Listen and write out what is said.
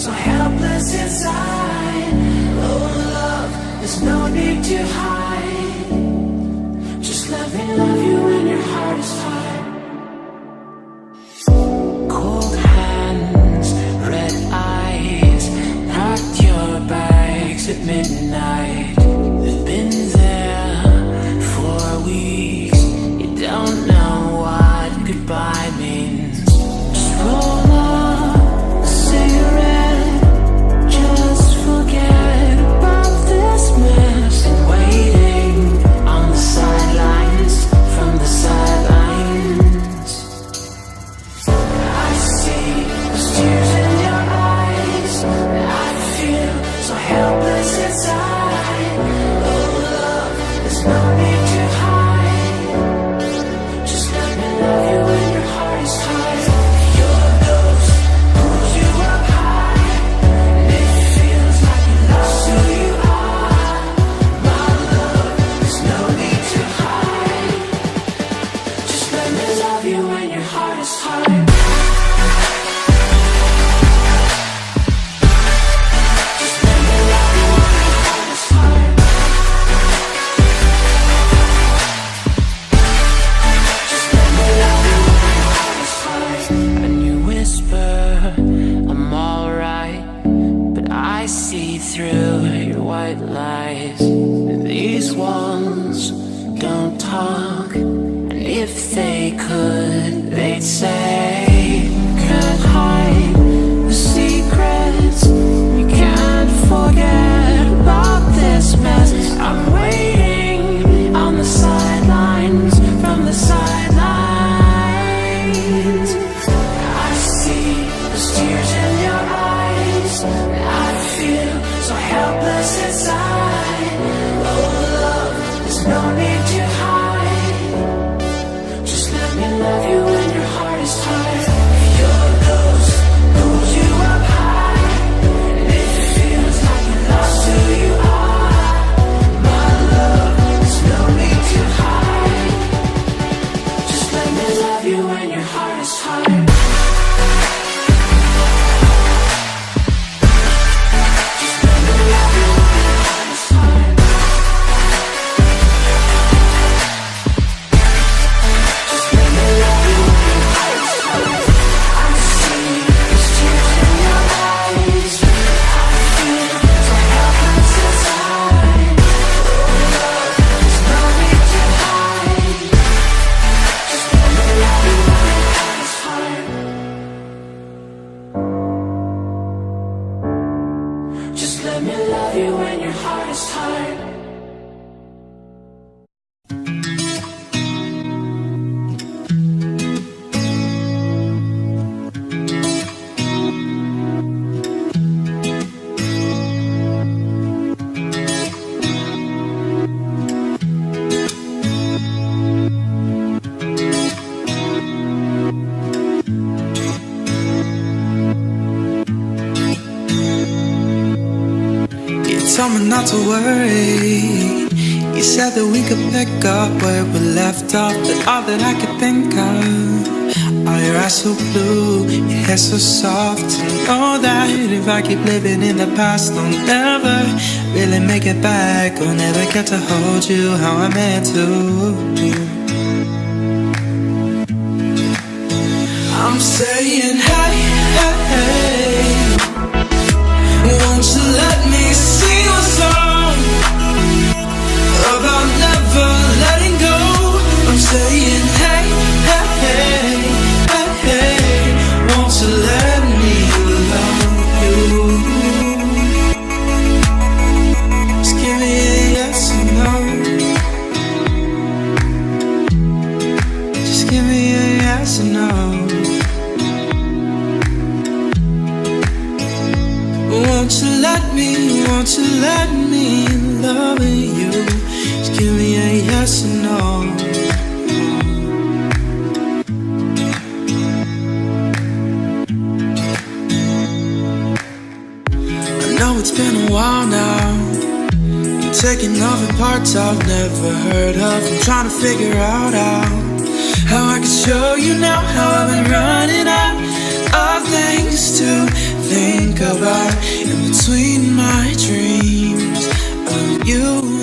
so helpless inside. Oh love, there's no need to hide. Just let me love you when your heart is tired. Cold hands, red eyes, packed your bags at midnight. They've been there for weeks. You don't know what goodbye means. Just roll up a cigarette, just forget about this mess. And waiting on the sidelines, from the sidelines, I see those tears in your eyes. I feel so helpless inside. Oh love, there's no need to hide. Just let me love you when your heart is tired. Your ghost pulls you up high, and it feels like you lost who you are. My love, there's no need to hide. Just let me love you when your heart is tired. Just let me love you when your heart is tired. Just let me love you when your heart is tired. And you whisper, I'm alright, but I see through your white lies. These walls don't talk, and if they could, they'd say, can't hide the secrets. You can't forget about this mess. I'm waiting on the sidelines, from the sidelines. I see those tears in your eyes. I feel so helpless inside. Oh love, there's no need to hide. Just let me love you when your heart is tired. Your ghost pulls you up high, and it feels like you lost who you are. My love, there's no need to hide. Just let me love you when your heart is tired. Just let me love you when your heart is tired. Just let me love you when your heart is tired. I see those tears in your eyes. I feel so helpless inside. Oh love, there's no need to hide. Just let me love you when your heart is tired. Just let me love you when your heart is tired. You told me not to worry. You said that we could pick up where we left off, but all that I could think of are your eyes so blue, your hair so soft. To know that if I keep living in the past, I'll never really make it back. I'll never get to hold you how I meant to. I'm saying hey, hey, hey. Won't you let me sing a song about never letting go? I'm saying hey, hey, hey, hey, hey. Won't you let me love you? Just give me a yes or no. Just give me a yes or no. Won't you let me love you? Just give me a yes or no. I know it's been a while now. You're taking off in parts I've never heard of. I'm trying to figure out how I can show you now how I've been running out of things to think about. dreams of you.